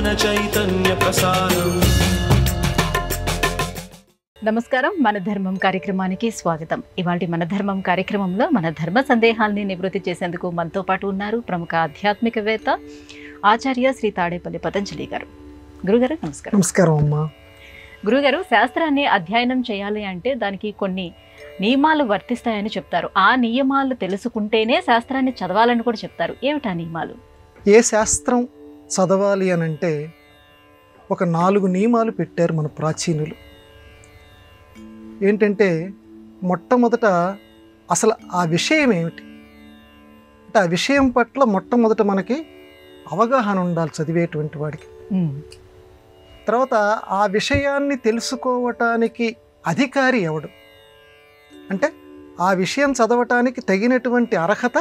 జ్ఞాన చైతన్య ప్రసారం. నమస్కారం. మన ధర్మం కార్యక్రమానికి స్వాగతం. ఇవాళ మన ధర్మం కార్యక్రమంలో మన ధర్మ సందేహాల్ని నివృత్తి చేసేందుకు మనతో పాటు ఉన్నారు ప్రముఖ ఆధ్యాత్మికవేత్త ఆచార్య శ్రీ తాడేపల్లి పతంజలి గారు. గురుగారు నమస్కారం. నమస్కారం అమ్మా. గురుగారు, శాస్త్రాన్ని అధ్యయనం చేయాలి అంటే దానికి కొన్ని నియమాలు వర్తిస్తాయని చెప్తారు. ఆ నియమాలు తెలుసుకుంటేనే శాస్త్రాన్ని చదవాలని కూడా చెప్తారు. ఏమిటా నియమాలు? ఏ శాస్త్రం చదవాలి అని అంటే ఒక 4 నియమాలు పెట్టారు మన ప్రాచీనులు. ఏంటంటే మొట్టమొదట అసలు ఆ విషయం ఏమిటి అంటే ఆ విషయం పట్ల మొట్టమొదట మనకి అవగాహన ఉండాలి చదివేటువంటి వాడికి. తర్వాత ఆ విషయాన్ని తెలుసుకోవటానికి అధికారి ఎవడు అంటే ఆ విషయం చదవటానికి తగినటువంటి అర్హత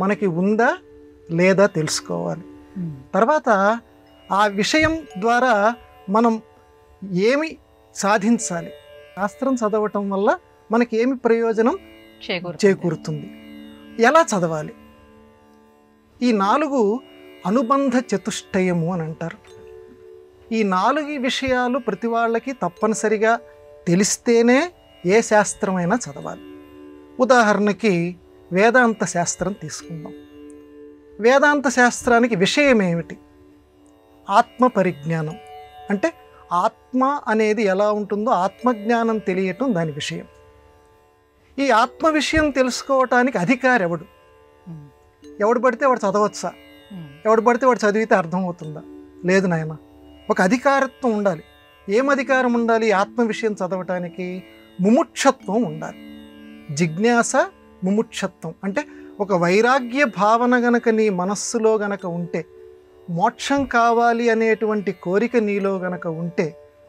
మనకి ఉందా లేదా తెలుసుకోవాలి. తర్వాత ఆ విషయం ద్వారా మనం ఏమి సాధించాలి, శాస్త్రం చదవటం వల్ల మనకి ఏమి ప్రయోజనం చేకూరుతుంది, ఎలా చదవాలి. ఈ 4 అనుబంధ చతుష్టయము అని అంటారు. ఈ 4 విషయాలు ప్రతి వాళ్ళకి తప్పనిసరిగా తెలిస్తేనే ఏ శాస్త్రమైనా చదవాలి. ఉదాహరణకి వేదాంత శాస్త్రం తీసుకుందాం. వేదాంత శాస్త్రానికి విషయం ఏమిటి? ఆత్మ పరిజ్ఞానం. అంటే ఆత్మ అనేది ఎలా ఉంటుందో ఆత్మజ్ఞానం తెలియటం దాని విషయం. ఈ ఆత్మ విషయం తెలుసుకోవటానికి అధికారి ఎవడు? ఎవడు పడితే వాడు చదవచ్చా? ఎవడు పడితే వాడు చదివితే అర్థమవుతుందా? లేదు నాయన, ఒక అధికారత్వం ఉండాలి. ఏం అధికారం ఉండాలి ఆత్మ విషయం చదవటానికి? ముముక్షత్వం ఉండాలి. జిజ్ఞాస, ముముక్షత్వం అంటే ఒక వైరాగ్య భావన గనక నీ మనస్సులో గనక ఉంటే, మోక్షం కావాలి అనేటువంటి కోరిక నీలో గనక ఉంటే,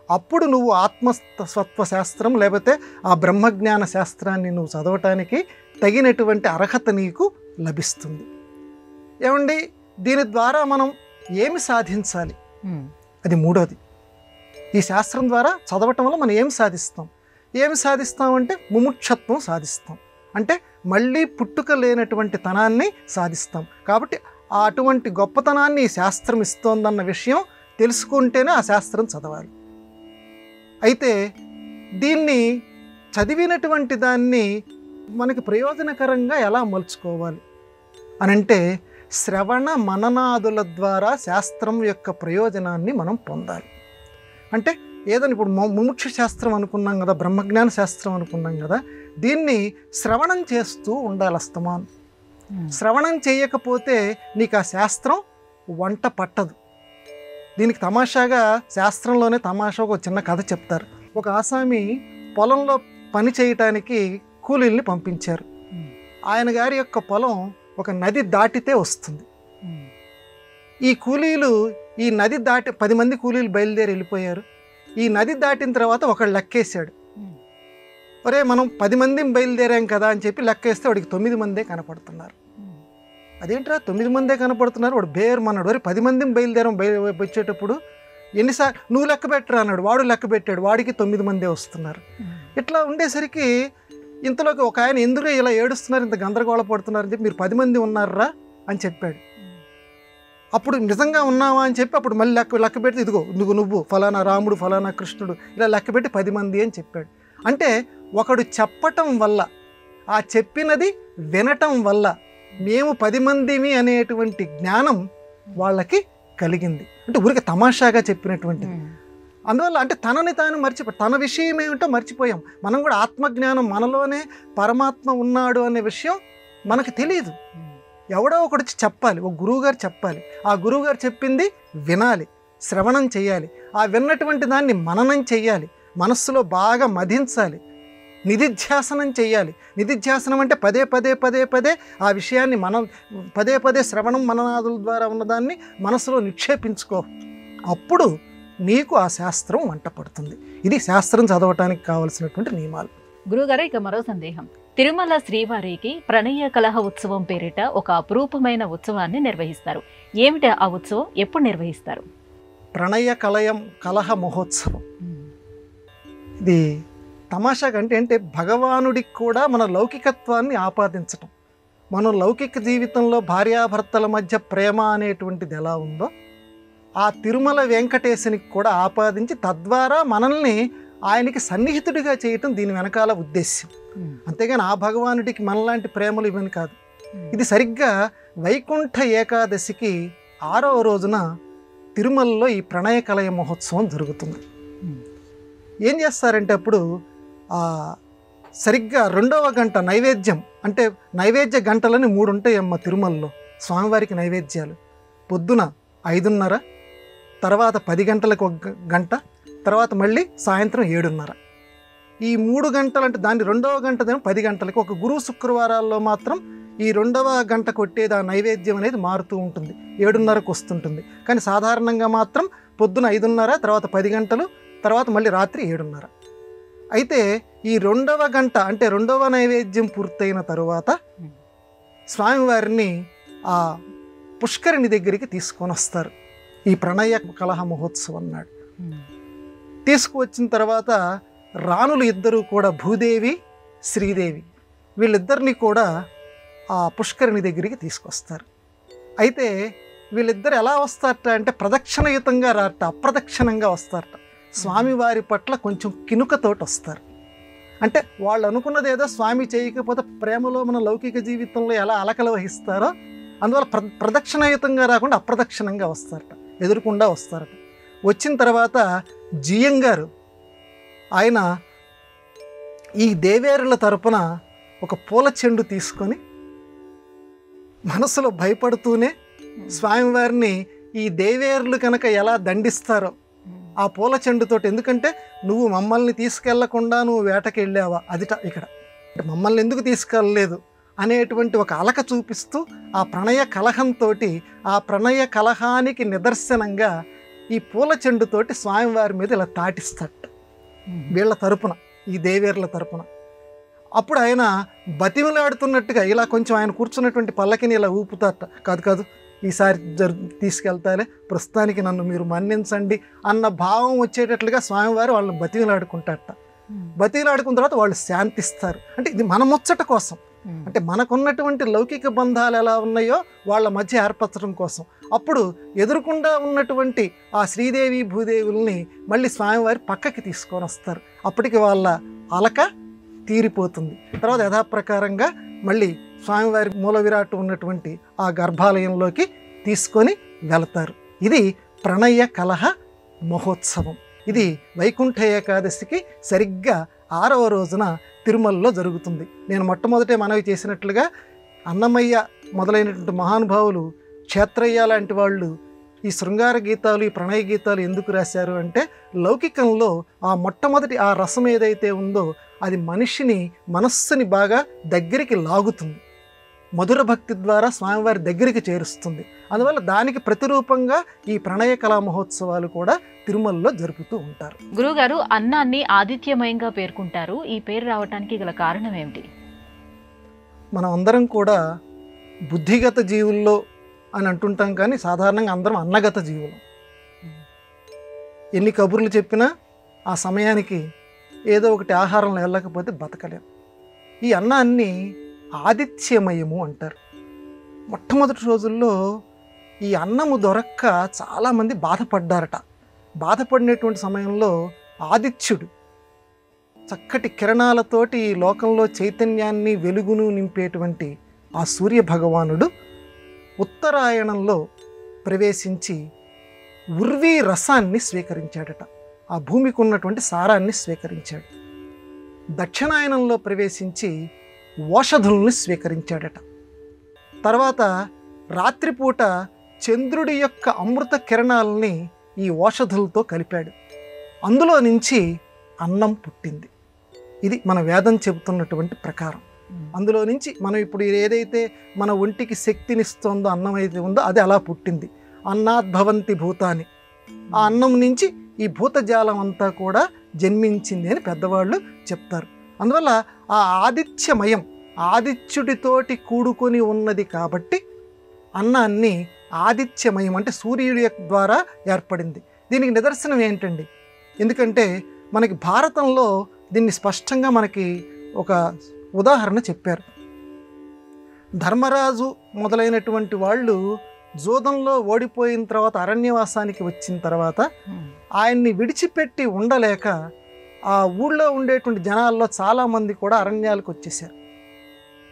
అప్పుడు నువ్వు ఆత్మస్వత్వ శాస్త్రం లేకపోతే ఆ బ్రహ్మజ్ఞాన శాస్త్రాన్ని నువ్వు చదవటానికి తగినటువంటి అర్హత నీకు లభిస్తుంది. ఏమండి, దీని ద్వారా మనం ఏమి సాధించాలి? అది 3వది. ఈ శాస్త్రం ద్వారా చదవటం వల్ల మనం ఏమి సాధిస్తాం? ఏమి సాధిస్తామంటే ముముక్షత్వం సాధిస్తాం. అంటే మళ్ళీ పుట్టుక లేనటువంటి తనాన్ని సాధిస్తాం. కాబట్టి అటువంటి గొప్పతనాన్ని ఈ శాస్త్రం ఇస్తోందన్న విషయం తెలుసుకుంటేనే ఆ శాస్త్రం చదవాలి. అయితే దీన్ని చదివినటువంటి దాన్ని మనకి ప్రయోజనకరంగా ఎలా మలుచుకోవాలి అనంటే శ్రవణ మననాదుల ద్వారా శాస్త్రం యొక్క ప్రయోజనాన్ని మనం పొందాలి. అంటే ఏదని ఇప్పుడు ముముక్ష శాస్త్రం అనుకున్నాం కదా, బ్రహ్మజ్ఞాన శాస్త్రం అనుకున్నాం కదా, దీన్ని శ్రవణం చేస్తూ ఉండాలి అస్తమానం. శ్రవణం చేయకపోతే నీకు ఆ శాస్త్రం వంట పట్టదు. దీనికి తమాషాగా శాస్త్రంలోనే తమాషా ఒక చిన్న కథ చెప్తారు. ఒక ఆసామి పొలంలో పని చేయటానికి కూలీల్ని పంపించారు. ఆయన గారి యొక్క పొలం ఒక నది దాటితే వస్తుంది. ఈ కూలీలు ఈ నది దాటి 10 మంది కూలీలు బయలుదేరి వెళ్ళిపోయారు. ఈ నది దాటిన తర్వాత ఒకడు లెక్కేశాడు. ఒరే, మనం 10 మందిని బయలుదేరాం కదా అని చెప్పి లెక్కేస్తే వాడికి 9 మందే కనపడుతున్నారు. అదేంట్రా 9 మందే కనపడుతున్నారు? వాడు బేర్మన్నాడు. ఒరే, 10 మందిని బయలుదేరాం, వచ్చేటప్పుడు ఎన్నిసార్లు నువ్వు లెక్క పెట్టరా అన్నాడు. వాడు లెక్క పెట్టాడు, వాడికి 9 మందే వస్తున్నారు. ఇట్లా ఉండేసరికి ఇంతలోకి ఒక ఆయన ఎందుకు ఇలా ఏడుస్తున్నారు, ఇంత గందరగోళ పడుతున్నారని చెప్పి మీరు 10 మంది ఉన్నారా అని చెప్పాడు. అప్పుడు నిజంగా ఉన్నావా అని చెప్పి అప్పుడు మళ్ళీ లెక్క పెడితే ఇదిగో నువ్వు ఫలానా రాముడు ఫలానా కృష్ణుడు ఇలా లెక్క పెట్టి 10 మంది అని చెప్పాడు. అంటే ఒకడు చెప్పటం వల్ల, ఆ చెప్పినది వినటం వల్ల మేము 10 మందిమి అనేటువంటి జ్ఞానం వాళ్ళకి కలిగింది. అంటే ఊరికి తమాషాగా చెప్పినటువంటిది. అందువల్ల అంటే తనని తాను మర్చిపోయి తన విషయం ఏమిటో మర్చిపోయాం. మనం కూడా ఆత్మజ్ఞానం, మనలోనే పరమాత్మ ఉన్నాడు అనే విషయం మనకు తెలియదు. ఎవడో ఒకటి చెప్పాలి, ఒక గురువుగారు చెప్పాలి. ఆ గురువుగారు చెప్పింది వినాలి, శ్రవణం చేయాలి. ఆ విన్నటువంటి దాన్ని మననం చెయ్యాలి, మనస్సులో బాగా మధించాలి, నిధిధ్యాసనం చెయ్యాలి. నిధిధ్యాసనం అంటే పదే పదే పదే పదే ఆ విషయాన్ని మనం పదే పదే శ్రవణం మననాదుల ద్వారా ఉన్నదాన్ని మనసులో నిక్షేపించుకో. అప్పుడు నీకు ఆ శాస్త్రం వంట పడుతుంది. ఇది శాస్త్రం చదవటానికి కావలసినటువంటి నియమాలు. గురుగారు, ఇక మరో సందేహం. తిరుమల శ్రీవారికి ప్రణయ కలహ ఉత్సవం పేరిట ఒక అపురూపమైన ఉత్సవాన్ని నిర్వహిస్తారు. ఏమిటి ఆ ఉత్సవం? ఎప్పుడు నిర్వహిస్తారు? ప్రణయ కలహ మహోత్సవం. ఇది తమాషాగా అంటే భగవానుడికి కూడా మన లౌకికత్వాన్ని ఆపాదించటం. మనం లౌకిక జీవితంలో భార్యాభర్తల మధ్య ప్రేమ అనేటువంటిది ఎలా ఉందో ఆ తిరుమల వెంకటేశునికి కూడా ఆపాదించి తద్వారా మనల్ని ఆయనకి సన్నిహితుడిగా చేయటం దీని వెనకాల ఉద్దేశ్యం. అంతేగాని ఆ భగవానుడికి మనలాంటి ప్రేమలు ఇవని కాదు. ఇది సరిగ్గా వైకుంఠ ఏకాదశికి 6వ రోజున తిరుమలలో ఈ ప్రణయ కలయ మహోత్సవం జరుగుతుంది. ఏం చేస్తారంటే అప్పుడు సరిగ్గా 2వ గంట నైవేద్యం, అంటే నైవేద్య గంటలని 3 ఉంటాయమ్మ తిరుమలలో స్వామివారికి నైవేద్యాలు. పొద్దున 5:30, తర్వాత 10 గంటలకు 1 గంట, తర్వాత మళ్ళీ సాయంత్రం 7:30. ఈ 3 గంటలు అంటే దాన్ని 2వ గంట 10 గంటలకి. ఒక గురు శుక్రవారాల్లో మాత్రం ఈ 2వ గంట కొట్టేది ఆ నైవేద్యం అనేది మారుతూ ఉంటుంది, 7:30కు వస్తుంటుంది. కానీ సాధారణంగా మాత్రం పొద్దున 5:30, తర్వాత 10 గంటలు, తర్వాత మళ్ళీ రాత్రి 7:30. అయితే ఈ 2వ గంట అంటే 2వ నైవేద్యం పూర్తయిన తరువాత స్వామివారిని ఆ పుష్కరిణి దగ్గరికి తీసుకొని వస్తారు ఈ ప్రణయ కలహ మహోత్సవం నాడు. తీసుకువచ్చిన తర్వాత రాణులు ఇద్దరు కూడా, భూదేవి శ్రీదేవి, వీళ్ళిద్దరిని కూడా ఆ పుష్కరిణి దగ్గరికి తీసుకొస్తారు. అయితే వీళ్ళిద్దరు ఎలా వస్తారట అంటే ప్రదక్షిణయుతంగా రారట, అప్రదక్షిణంగా వస్తారట. స్వామివారి పట్ల కొంచెం కినుకతోటి వస్తారు. అంటే వాళ్ళు అనుకున్నది ఏదో స్వామి చేయకపోతే ప్రేమలో మన లౌకిక జీవితంలో ఎలా అలకలు వహిస్తారో అందువల్ల ప్రదక్షిణయుతంగా రాకుండా అప్రదక్షిణంగా వస్తారట, ఎదురుకుండా వస్తారట. వచ్చిన తర్వాత జియం గారు ఆయన ఈ దేవేరుల తరపున ఒక పూల చెండు తీసుకొని మనసులో భయపడుతూనే స్వామివారిని ఈ దేవేరులు కనుక ఎలా దండిస్తారో ఆ పూల చెండుతోటి, ఎందుకంటే నువ్వు మమ్మల్ని తీసుకెళ్లకుండా నువ్వు వేటకి వెళ్ళావా, అదిట ఇక్కడ మమ్మల్ని ఎందుకు తీసుకెళ్ళలేదు అనేటువంటి ఒక అలక చూపిస్తూ ఆ ప్రణయ కలహంతో, ఆ ప్రణయ కలహానికి నిదర్శనంగా ఈ పూల చెండుతోటి స్వామివారి మీద ఇలా తాటిస్తట వీళ్ళ తరపున, ఈ దేవేర్ల తరపున. అప్పుడు ఆయన బతిమలాడుతున్నట్టుగా ఇలా కొంచెం ఆయన కూర్చున్నటువంటి పల్లకిని ఇలా ఊపుతారట. కాదు కాదు ఈసారి తీసుకెళ్తాలే, ప్రస్తుతానికి నన్ను మీరు మన్నించండి అన్న భావం వచ్చేటట్లుగా స్వామివారు వాళ్ళని బతిమలాడుకుంటారట. బతిమలాడుకున్న తర్వాత వాళ్ళు శాంతిస్తారు. అంటే ఇది మన ముచ్చట కోసం, అంటే మనకున్నటువంటి లౌకిక బంధాలు ఎలా ఉన్నాయో వాళ్ళ మధ్య ఏర్పరచడం కోసం. అప్పుడు ఎదురుకుండా ఉన్నటువంటి ఆ శ్రీదేవి భూదేవుల్ని మళ్ళీ స్వామివారి పక్కకి తీసుకొని వస్తారు. అప్పటికి వాళ్ళ అలక తీరిపోతుంది. తర్వాత యథాప్రకారంగా మళ్ళీ స్వామివారి మూల విరాట్ ఉన్నటువంటి ఆ గర్భాలయంలోకి తీసుకొని వెళతారు. ఇది ప్రణయ కలహ మహోత్సవం. ఇది వైకుంఠ ఏకాదశికి సరిగ్గా 6వ రోజున తిరుమలలో జరుగుతుంది. నేను మొట్టమొదటే మనవి చేసినట్లుగా అన్నమయ్య మొదలైనటువంటి మహానుభావులు, క్షేత్రయ్య లాంటి వాళ్ళు ఈ శృంగార గీతాలు, ఈ ప్రణయ గీతాలు ఎందుకు రాశారు అంటే లౌకికంలో ఆ మొట్టమొదటి ఆ రసం ఏదైతే ఉందో అది మనిషిని, మనస్సుని బాగా దగ్గరికి లాగుతుంది, మధుర భక్తి ద్వారా స్వామివారి దగ్గరికి చేరుస్తుంది. అందువల్ల దానికి ప్రతిరూపంగా ఈ ప్రణయ కళా మహోత్సవాలు కూడా తిరుమలలో జరుపుతూ ఉంటారు. గురువుగారు, అన్నాన్ని ఆదిత్యమయంగా పేర్కొంటారు. ఈ పేరు రావడానికి గల కారణం ఏమిటి? మనం అందరం కూడా బుద్ధిగత జీవుల్లో అని అంటుంటాం, కానీ సాధారణంగా అందరం అన్నగత జీవులం. ఎన్ని కబుర్లు చెప్పినా ఆ సమయానికి ఏదో ఒకటి ఆహారంలో వెళ్ళకపోతే బతకలేం. ఈ అన్నాన్ని ఆదిత్యమయము అంటారు. మొట్టమొదటి రోజుల్లో ఈ అన్నము దొరక్క చాలామంది బాధపడ్డారట. బాధపడినటువంటి సమయంలో ఆదిత్యుడు చక్కటి కిరణాలతోటి ఈ లోకంలో చైతన్యాన్ని, వెలుగును నింపేటువంటి ఆ సూర్య భగవానుడు ఉత్తరాయణంలో ప్రవేశించి ఉర్వీ రసాన్ని స్వీకరించాడట. ఆ భూమికి ఉన్నటువంటి సారాన్ని స్వీకరించాడు. దక్షిణాయనంలో ప్రవేశించి ఓషధుల్ని స్వీకరించాడట. తర్వాత రాత్రిపూట చంద్రుడి యొక్క అమృత కిరణాలని ఈ ఓషధులతో కలిపాడు. అందులో నుంచి అన్నం పుట్టింది. ఇది మన వేదం చెబుతున్నటువంటి ప్రకారం. అందులో నుంచి మనం ఇప్పుడు ఏదైతే మన ఒంటికి శక్తినిస్తుందో, అన్నం అయితే ఉందో అది అలా పుట్టింది. అన్నాద్భవంతి భూతాన్ని, ఆ అన్నం నుంచి ఈ భూతజాలం అంతా కూడా జన్మించింది అని పెద్దవాళ్ళు చెప్తారు. అందువల్ల ఆ ఆదిత్యమయం, ఆదిత్యుడితోటి కూడుకొని ఉన్నది కాబట్టి అన్నాన్ని ఆదిత్యమయం అంటే సూర్యుడి ద్వారా ఏర్పడింది. దీనికి నిదర్శనం ఏంటండి? ఎందుకంటే మనకి భారతంలో దీన్ని స్పష్టంగా మనకి ఒక ఉదాహరణ చెప్పారు. ధర్మరాజు మొదలైనటువంటి వాళ్ళు జూదంలో ఓడిపోయిన తర్వాత అరణ్యవాసానికి వచ్చిన తర్వాత ఆయన్ని విడిచిపెట్టి ఉండలేక ఆ ఊళ్ళో ఉండేటువంటి జనాల్లో చాలామంది కూడా అరణ్యాలకు వచ్చేసారు.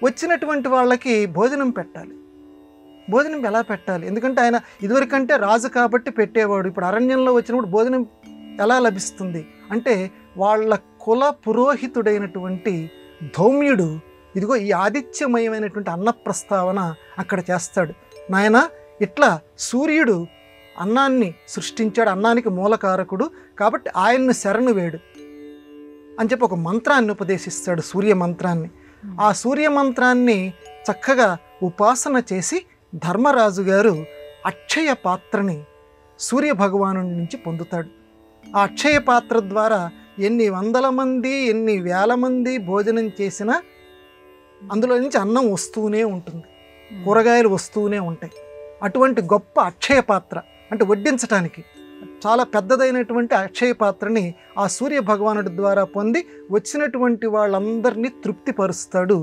వచ్చినటువంటి వాళ్ళకి భోజనం పెట్టాలి. భోజనం ఎలా పెట్టాలి? ఎందుకంటే ఆయన ఇదివరకంటే రాజు కాబట్టి పెట్టేవాడు. ఇప్పుడు అరణ్యంలో వచ్చినప్పుడు భోజనం ఎలా లభిస్తుంది అంటే వాళ్ళ కుల పురోహితుడైనటువంటి ధౌమ్యుడు ఇదిగో ఈ ఆదిత్యమయమైనటువంటి అన్న ప్రస్తావన అక్కడ చేస్తాడు. నాయన ఇట్లా సూర్యుడు అన్నాన్ని సృష్టించాడు, అన్నానికి మూలకారకుడు కాబట్టి ఆయన్ను శరణు వేడు అని చెప్పి ఒక మంత్రాన్ని ఉపదేశిస్తాడు, సూర్య మంత్రాన్ని. ఆ సూర్య మంత్రాన్ని చక్కగా ఉపాసన చేసి ధర్మరాజు గారు అక్షయ పాత్రని సూర్య భగవాను నుంచి పొందుతాడు. ఆ అక్షయ పాత్ర ద్వారా ఎన్ని వందల మంది ఎన్ని వేల మంది భోజనం చేసినా అందులో నుంచి అన్నం వస్తూనే ఉంటుంది, కూరగాయలు వస్తూనే ఉంటాయి. అటువంటి గొప్ప అక్షయ పాత్ర అంటే వడ్డించటానికి చాలా పెద్దదైనటువంటి అక్షయ పాత్రని ఆ సూర్య భగవానుడి ద్వారా పొంది వచ్చినటువంటి వాళ్ళందరినీ తృప్తిపరుస్తాడు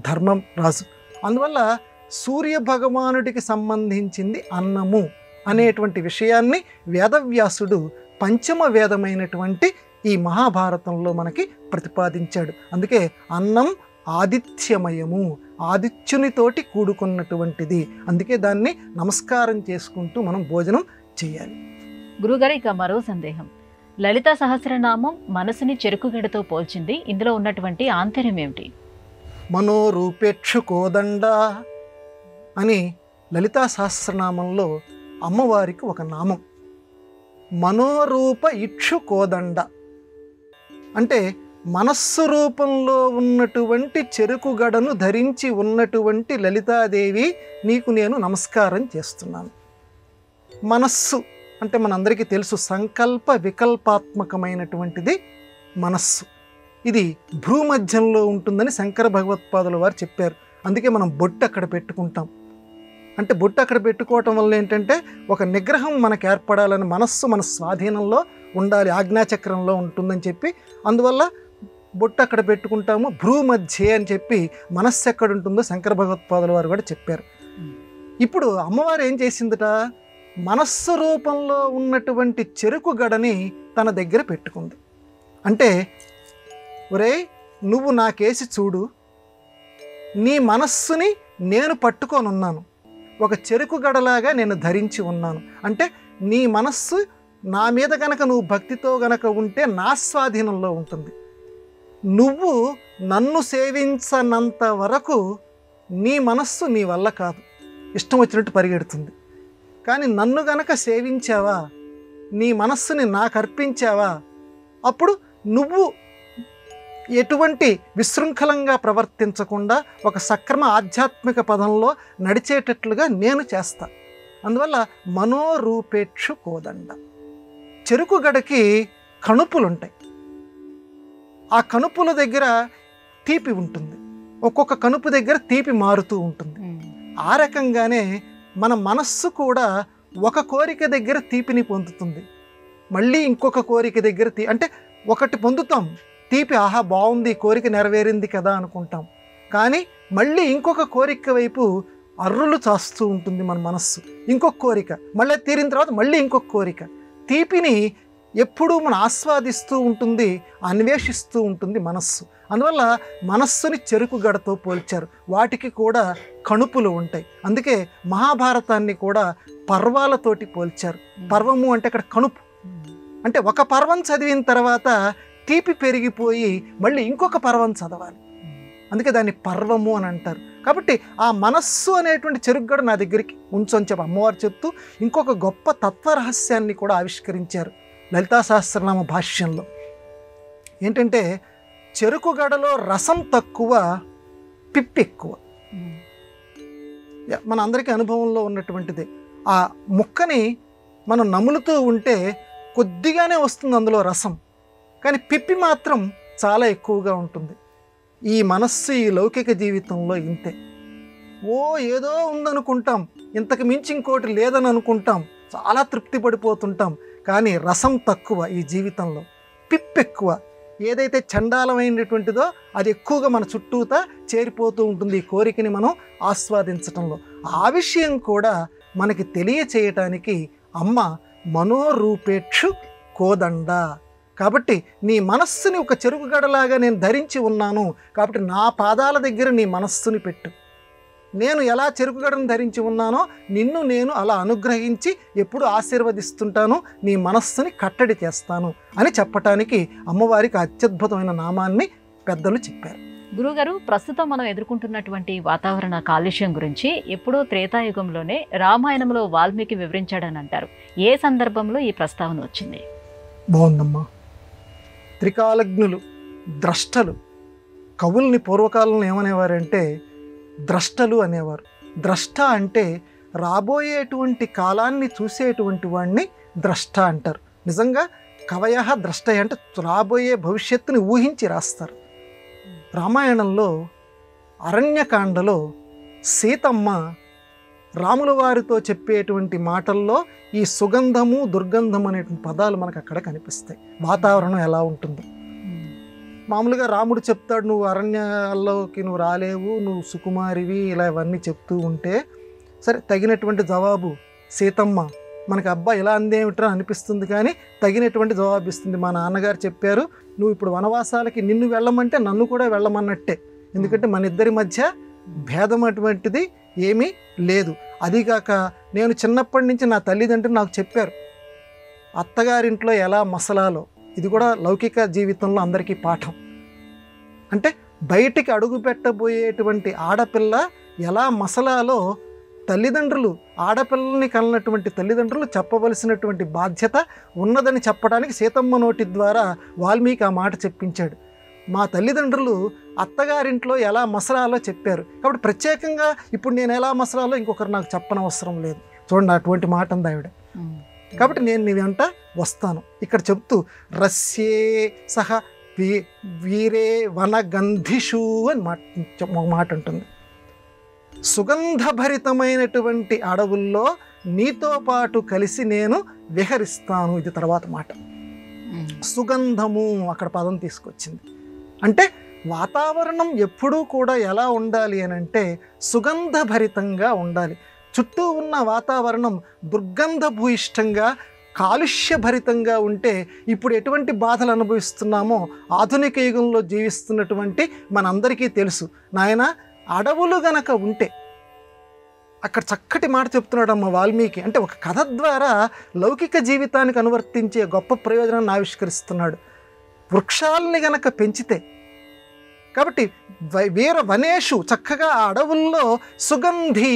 ధర్మం రాజు. అందువల్ల సూర్య భగవానుడికి సంబంధించింది అన్నము అనేటువంటి విషయాన్ని వేదవ్యాసుడు పంచమ వేదమైనటువంటి ఈ మహాభారతంలో మనకి ప్రతిపాదించాడు. అందుకే అన్నం ఆదిత్యమయము, ఆదిత్యునితోటి కూడుకున్నటువంటిది. అందుకే దాన్ని నమస్కారం చేసుకుంటూ మనం భోజనం చేయాలి. గురుగారు, ఇక మరో సందేహం. లలితా సహస్రనామం మనసుని చెరుకుగడతో పోల్చింది. ఇందులో ఉన్నటువంటి ఆంతర్యం ఏమిటి? మనోరూపేక్షు కోదండ అని లలితా సహస్రనామంలో అమ్మవారికి ఒక నామం. మనోరూప ఇక్షు కోదండ అంటే మనస్సు రూపంలో ఉన్నటువంటి చెరుకుగడను ధరించి ఉన్నటువంటి లలితాదేవి నీకు నేను నమస్కారం చేస్తున్నాను. మనస్సు అంటే మనందరికీ తెలుసు, సంకల్ప వికల్పాత్మకమైనటువంటిది మనస్సు. ఇది భ్రూమధ్యంలో ఉంటుందని శంకర భగవత్పాదుల వారు చెప్పారు. అందుకే మనం బొట్టు అక్కడ పెట్టుకుంటాం. అంటే బొట్టు అక్కడ పెట్టుకోవటం వల్ల ఏంటంటే ఒక నిగ్రహం మనకు ఏర్పడాలని, మనస్సు మన స్వాధీనంలో ఉండాలి, ఆజ్ఞాచక్రంలో ఉంటుందని చెప్పి అందువల్ల బొట్టు అక్కడ పెట్టుకుంటాము. భ్రూమధ్యే అని చెప్పి మనస్సు ఎక్కడ ఉంటుందో శంకర భగవత్పాదుల వారు కూడా చెప్పారు. ఇప్పుడు అమ్మవారు ఏం చేసిందట, మనస్సు రూపంలో ఉన్నటువంటి చెరుకు గడని తన దగ్గర పెట్టుకుంది. అంటే ఒరేయ్ నువ్వు నాకేసి చూడు, నీ మనస్సుని నేను పట్టుకొని ఉన్నాను, ఒక చెరుకు గడలాగా నేను ధరించి ఉన్నాను. అంటే నీ మనస్సు నా మీద గనక నువ్వు భక్తితో గనక ఉంటే నా స్వాధీనంలో ఉంటుంది. నువ్వు నన్ను సేవించనంత వరకు నీ మనస్సు నీ వల్ల కాదు, ఇష్టం వచ్చినట్టు పరిగెడుతుంది. కానీ నన్ను గనక సేవించావా, నీ మనస్సుని నాకు అర్పించావా, అప్పుడు నువ్వు ఎటువంటి విశృంఖలంగా ప్రవర్తించకుండా ఒక సక్రమ ఆధ్యాత్మిక పదంలో నడిచేటట్లుగా నేను చేస్తా. అందువల్ల మనోరూపేక్షు కోదండ. చెరుకు గడకి కణుపులు ఉంటాయి. ఆ కణుపుల దగ్గర తీపి ఉంటుంది, ఒక్కొక్క కణుపు దగ్గర తీపి మారుతూ ఉంటుంది. ఆ రకంగానే మన మనస్సు కూడా ఒక కోరిక దగ్గర తీపిని పొందుతుంది, మళ్ళీ ఇంకొక కోరిక దగ్గర అంటే ఒకటి పొందుతాం తీపి, ఆహా బాగుంది కోరిక నెరవేరింది కదా అనుకుంటాం. కానీ మళ్ళీ ఇంకొక కోరిక వైపు అర్రులు చాస్తూ ఉంటుంది మన మనస్సు. ఇంకొక కోరిక మళ్ళీ తీరిన తర్వాత మళ్ళీ ఇంకొక కోరిక. తీపిని ఎప్పుడూ మనం ఆస్వాదిస్తూ ఉంటుంది, అన్వేషిస్తూ ఉంటుంది మనస్సు. అందువల్ల మనస్సుని చెరుకు గడతో పోల్చారు. వాటికి కూడా కణుపులు ఉంటాయి. అందుకే మహాభారతాన్ని కూడా పర్వాలతోటి పోల్చారు. పర్వము అంటే అక్కడ కణుపు. అంటే ఒక పర్వం చదివిన తర్వాత తీపి పెరిగిపోయి మళ్ళీ ఇంకొక పర్వం చదవాలి, అందుకే దాన్ని పర్వము అని అంటారు. కాబట్టి ఆ మనస్సు అనేటువంటి చెరుకుగడ నా దగ్గరికి ఉంచని చెప్పి అమ్మవారు చెప్తూ ఇంకొక గొప్ప తత్వరహస్యాన్ని కూడా ఆవిష్కరించారు లలితా సహస్రనామ భాష్యంలో. ఏంటంటే చెరుకుగడలో రసం తక్కువ, పిప్పి ఎక్కువ. మన అందరికీ అనుభవంలో ఉన్నటువంటిది. ఆ ముక్కని మనం నములుతూ ఉంటే కొద్దిగానే వస్తుంది అందులో రసం, కానీ పిప్పి మాత్రం చాలా ఎక్కువగా ఉంటుంది. ఈ మనస్సు ఈ లౌకిక జీవితంలో ఇంతే. ఓ ఏదో ఉందనుకుంటాం, ఇంతకు మించి ఇంకోటి లేదని అనుకుంటాం, చాలా తృప్తి పడిపోతుంటాం. కానీ రసం తక్కువ ఈ జీవితంలో, పిప్పి ఎక్కువ. ఏదైతే చండాలమైనటువంటిదో అది ఎక్కువగా మన చుట్టూతా చేరిపోతూ ఉంటుంది ఈ కోరికని మనం ఆస్వాదించటంలో. ఆ విషయం కూడా మనకి తెలియచేయటానికి అమ్మ మనోరూపేక్షు కోదండ. కాబట్టి నీ మనస్సుని ఒక చెరుకుగడలాగా నేను ధరించి ఉన్నాను, కాబట్టి నా పాదాల దగ్గర నీ మనస్సుని పెట్టు. నేను ఎలా చెరుకుగడను ధరించి ఉన్నానో నిన్ను నేను అలా అనుగ్రహించి ఎప్పుడు ఆశీర్వదిస్తుంటాను, నీ మనస్సుని కట్టడి చేస్తాను అని చెప్పటానికి అమ్మవారికి అత్యద్భుతమైన నామాన్ని పెద్దలు చెప్పారు. గురుగారు, ప్రస్తుతం మనం ఎదుర్కొంటున్నటువంటి వాతావరణ కాలుష్యం గురించి ఎప్పుడో త్రేతాయుగంలోనే రామాయణంలో వాల్మీకి వివరించాడని అంటారు. ఏ సందర్భంలో ఈ ప్రస్తావన వచ్చింది? బాగుందమ్మా. త్రికాలజ్ఞులు, ద్రష్టలు, కవుల్ని పూర్వకాలంలో ఏమనేవారంటే ద్రష్టలు అనేవారు. ద్రష్ట అంటే రాబోయేటువంటి కాలాన్ని చూసేటువంటి వాడిని ద్రష్ట అంటారు. నిజంగా కవయః ద్రష్టయ అంటే రాబోయే భవిష్యత్తుని ఊహించి రాస్తారు. రామాయణంలో అరణ్యకాండలో సీతమ్మ రాముల వారితో చెప్పేటువంటి మాటల్లో ఈ సుగంధము దుర్గంధం అనేటువంటి పదాలు మనకు అక్కడ కనిపిస్తాయి. వాతావరణం ఎలా ఉంటుందో మామూలుగా రాముడు చెప్తాడు, నువ్వు అరణ్యాల్లోకి నువ్వు రాలేవు, నువ్వు సుకుమారివి, ఇలా ఇవన్నీ చెప్తూ ఉంటే సరే తగినటువంటి జవాబు సీతమ్మ మనకి అబ్బా ఇలా అందేమిట్రా అనిపిస్తుంది, కానీ తగినటువంటి జవాబు ఇస్తుంది. మా నాన్నగారు చెప్పారు, నువ్వు ఇప్పుడు వనవాసాలకి నిన్ను వెళ్ళమంటే నన్ను కూడా వెళ్ళమన్నట్టే, ఎందుకంటే మన ఇద్దరి మధ్య భేదం అటువంటిది ఏమీ లేదు. అదిగాక నేను చిన్నప్పటి నుంచి నా తల్లిదండ్రులు నాకు చెప్పారు అత్తగారింట్లో ఎలా మసలాలో. ఇది కూడా లౌకిక జీవితంలో అందరికీ పాఠం. అంటే బయటికి అడుగు పెట్టబోయేటువంటి ఆడపిల్ల ఎలా మసలాలో తల్లిదండ్రులు, ఆడపిల్లల్ని కన్నటువంటి తల్లిదండ్రులు చెప్పవలసినటువంటి బాధ్యత ఉన్నదని చెప్పడానికి సీతమ్మ నోటి ద్వారా వాల్మీకి ఆ మాట చెప్పించాడు. మా తల్లిదండ్రులు అత్తగారింట్లో ఎలా మసలాలో చెప్పారు, కాబట్టి ప్రత్యేకంగా ఇప్పుడు నేను ఎలా మసలాలో ఇంకొకరు నాకు చెప్పనవసరం లేదు. చూడండి అటువంటి మాట ఉంది ఆవిడ. కాబట్టి నేను నీ వెంట వస్తాను. ఇక్కడ చెప్తూ రస్యే సహ వీరే వనగంధిషు అని మాట ఉంటుంది. సుగంధభరితమైనటువంటి అడవుల్లో నీతో పాటు కలిసి నేను విహరిస్తాను. ఇది తర్వాత మాట. సుగంధము అక్కడ పదం తీసుకొచ్చింది. అంటే వాతావరణం ఎప్పుడూ కూడా ఎలా ఉండాలి అని అంటే సుగంధభరితంగా ఉండాలి. చుట్టూ ఉన్న వాతావరణం దుర్గంధభూయిష్టంగా కాలుష్యభరితంగా ఉంటే ఇప్పుడు ఎటువంటి బాధలు అనుభవిస్తున్నామో ఆధునిక యుగంలో జీవిస్తున్నటువంటి మనందరికీ తెలుసు. నాయన అడవులు గనక ఉంటే, అక్కడ చక్కటి మాట చెప్తున్నాడు అమ్మ వాల్మీకి. అంటే ఒక కథ ద్వారా లౌకిక జీవితానికి అనువర్తించే గొప్ప ప్రయోజనాన్ని ఆవిష్కరిస్తున్నాడు. వృక్షాలని గనక పెంచితే, కాబట్టి వీర వనేషు చక్కగా ఆ అడవుల్లో సుగంధి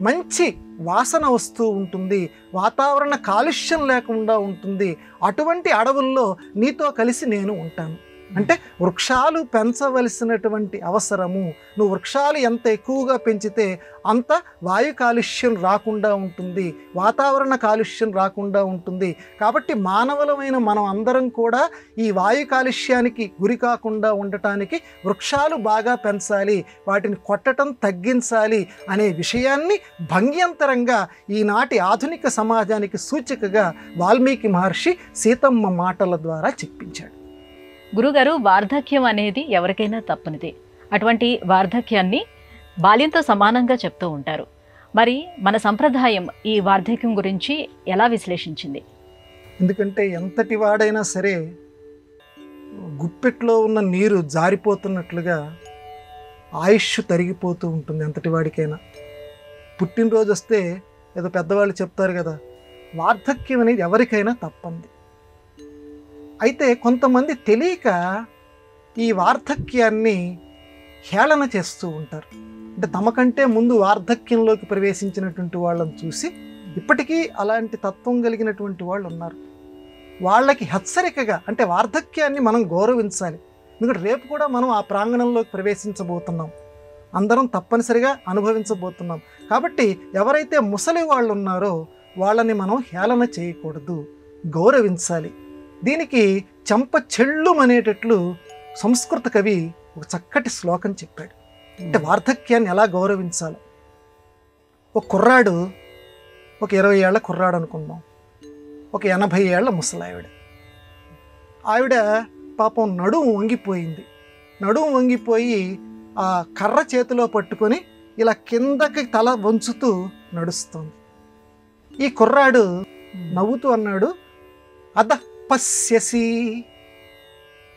మంచి వాసన వస్తూ ఉంటుంది, వాతావరణ కాలుష్యం లేకుండా ఉంటుంది. అటువంటి అడవుల్లో నీతో కలిసి నేను ఉంటాను. అంటే వృక్షాలు పెంచవలసినటువంటి అవసరము. నువ్వు వృక్షాలు ఎంత ఎక్కువగా పెంచితే అంత వాయు కాలుష్యం రాకుండా ఉంటుంది, వాతావరణ కాలుష్యం రాకుండా ఉంటుంది. కాబట్టి మానవులమైన మనం అందరం కూడా ఈ వాయు కాలుష్యానికి గురి కాకుండా ఉండటానికి వృక్షాలు బాగా పెంచాలి, వాటిని కొట్టడం తగ్గించాలి అనే విషయాన్ని భంగ్యంతరంగా ఈనాటి ఆధునిక సమాజానికి సూచికగా వాల్మీకి మహర్షి సీతమ్మ మాటల ద్వారా చెప్పించాడు. గురుగారు, వార్ధక్యం అనేది ఎవరికైనా తప్పనిదే. అటువంటి వార్ధక్యాన్ని బాల్యంతో సమానంగా చెప్తూ ఉంటారు. మరి మన సంప్రదాయం ఈ వార్ధక్యం గురించి ఎలా విశ్లేషించింది? ఎందుకంటే ఎంతటి వాడైనా సరే గుప్పెట్లో ఉన్న నీరు జారిపోతున్నట్లుగా ఆయుష్ తరిగిపోతూ ఉంటుంది. ఎంతటి వాడికైనా పుట్టినరోజు వస్తే ఏదో పెద్దవాళ్ళు చెప్తారు కదా, వార్ధక్యం అనేది ఎవరికైనా తప్పంది. అయితే కొంతమంది తెలియక ఈ వార్ధక్యాన్ని హేళన చేస్తూ ఉంటారు. అంటే తమకంటే ముందు వార్ధక్యంలోకి ప్రవేశించినటువంటి వాళ్ళని చూసి ఇప్పటికీ అలాంటి తత్వం కలిగినటువంటి వాళ్ళు ఉన్నారు. వాళ్ళకి హెచ్చరికగా, అంటే వార్ధక్యాన్ని మనం గౌరవించాలి. ఎందుకంటే రేపు కూడా మనం ఆ ప్రాంగణంలోకి ప్రవేశించబోతున్నాం, అందరం తప్పనిసరిగా అనుభవించబోతున్నాం. కాబట్టి ఎవరైతే ముసలి వాళ్ళు ఉన్నారో వాళ్ళని మనం హేళన చేయకూడదు, గౌరవించాలి. దీనికి చెంప చెళ్ళుమనేటట్లు సంస్కృత కవి ఒక చక్కటి శ్లోకం చెప్పాడు. అంటే వార్ధక్యాన్ని ఎలా గౌరవించాలి. ఒక కుర్రాడు, ఒక 20 ఏళ్ల కుర్రాడు అనుకుందాం, ఒక 80 ఏళ్ల ముసలావిడ. ఆవిడ పాపం నడుము వంగిపోయింది. నడుము వంగిపోయి ఆ కర్ర చేతిలో పట్టుకొని ఇలా కిందకి తల వంచుతూ నడుస్తోంది. ఈ కుర్రాడు నవ్వుతూ అన్నాడు, అద పశ్యసి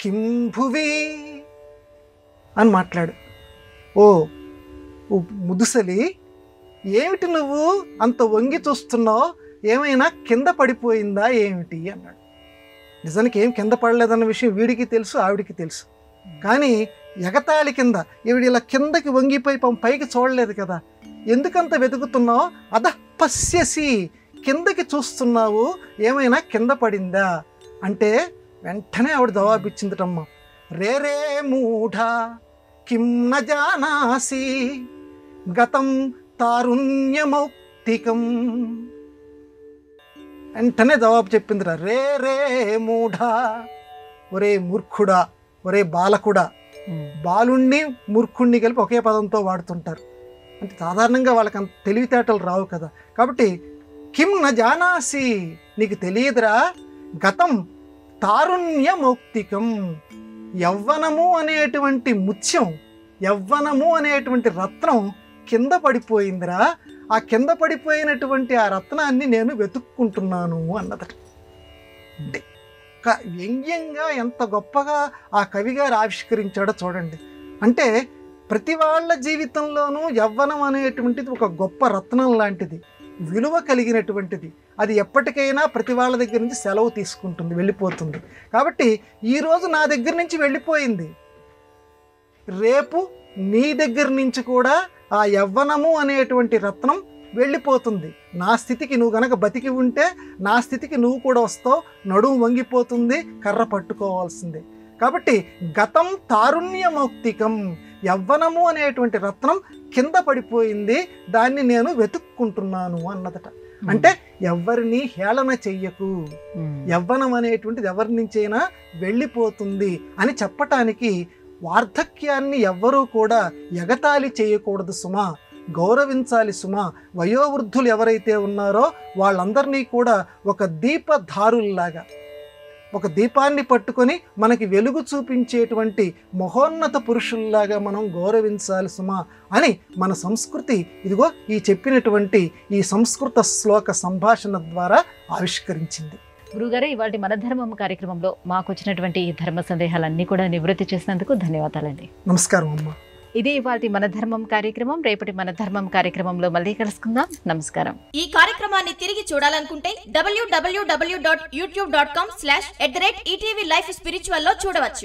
కిం భువి అని మాట్లాడు. ఓ ముదుసలి, ఏమిటి నువ్వు అంత వంగి చూస్తున్నావు, ఏమైనా కింద పడిపోయిందా ఏమిటి అన్నాడు. నిజానికి ఏం కింద పడలేదన్న విషయం వీడికి తెలుసు, ఆవిడికి తెలుసు. కానీ ఎగతాళి కింద ఈవిడ ఇలా కిందకి వంగిపోయి పైకి చూడలేదు కదా, ఎందుకంత వెతుకుతున్నావు, అద పశ్యసి కిందకి చూస్తున్నావు, ఏమైనా కింద పడిందా అంటే వెంటనే ఆవిడ జవాబిచ్చిందిటమ్మ, రే రే మూఢ కిం న జానాసి గతం తారుణ్యమౌక్తికం. వెంటనే జవాబు చెప్పిందిరా, రే రే మూఢ, ఒరే మూర్ఖుడా, ఒరే బాలకుడా. బాలుణ్ణి మూర్ఖుణ్ణి కలిపి ఒకే పదంతో వాడుతుంటారు, అంటే సాధారణంగా వాళ్ళకి అంత తెలివితేటలు రావు కదా. కాబట్టి కిం న జానాసి, నీకు తెలియదురా, గతం తారుణ్యమౌక్తికం, యవ్వనము అనేటువంటి ముత్యం, యవ్వనము అనేటువంటి రత్నం కింద పడిపోయిందిరా, ఆ కింద పడిపోయినటువంటి ఆ రత్నాన్ని నేను వెతుక్కుంటున్నాను అన్నదట. అంటే వ్యంగ్యంగా ఎంత గొప్పగా ఆ కవిగారు ఆవిష్కరించాడో చూడండి. అంటే ప్రతి వాళ్ళ జీవితంలోనూ యవ్వనం అనేటువంటిది ఒక గొప్ప రత్నం లాంటిది, విలువ కలిగినటువంటిది. అది ఎప్పటికైనా ప్రతి వాళ్ళ దగ్గర నుంచి సెలవు తీసుకుంటుంది, వెళ్ళిపోతుంది. కాబట్టి ఈరోజు నా దగ్గర నుంచి వెళ్ళిపోయింది, రేపు నీ దగ్గర నుంచి కూడా ఆ యవ్వనము అనేటువంటి రత్నం వెళ్ళిపోతుంది. నా స్థితికి నువ్వు గనక బతికి ఉంటే నా స్థితికి నువ్వు కూడా వస్తావు, నడుము వంగిపోతుంది, కర్ర పట్టుకోవాల్సిందే. కాబట్టి గతం తారుణ్యమౌక్తికం, యవ్వనము అనేటువంటి రత్నం కింద పడిపోయింది, దాన్ని నేను వెతుక్కుంటున్నాను అన్నదట. అంటే ఎవరిని హేళన చెయ్యకు, యవ్వనం అనేటువంటిది ఎవరి నుంచైనా వెళ్ళిపోతుంది అని చెప్పటానికి వార్ధక్యాన్ని ఎవ్వరూ కూడా ఎగతాళి చేయకూడదు సుమా, గౌరవించాలి సుమా. వయోవృద్ధులు ఎవరైతే ఉన్నారో వాళ్ళందరినీ కూడా ఒక దీపధారుల్లాగా, ఒక దీపాన్ని పట్టుకొని మనకి వెలుగు చూపించేటువంటి మహోన్నత పురుషుల్లాగా మనం గౌరవించాలి సుమా అని మన సంస్కృతి ఇదిగో ఈ చెప్పినటువంటి ఈ సంస్కృత శ్లోక సంభాషణ ద్వారా ఆవిష్కరించింది. గురుగారు, ఇవాళ మన ధర్మం కార్యక్రమంలో మాకు వచ్చినటువంటి ఈ ధర్మ సందేహాలన్నీ కూడా నివృత్తి చేసినందుకు ధన్యవాదాలండి. నమస్కారం అమ్మా. ఇది ఇవాళ మన ధర్మం కార్యక్రమం. రేపటి మన ధర్మం కార్యక్రమంలో మళ్ళీ కలుసుకుందాం. నమస్కారం. ఈ కార్యక్రమాన్ని తిరిగి చూడాలనుకుంటే www.youtube.com/ETV Life Spiritual లో చూడవచ్చు.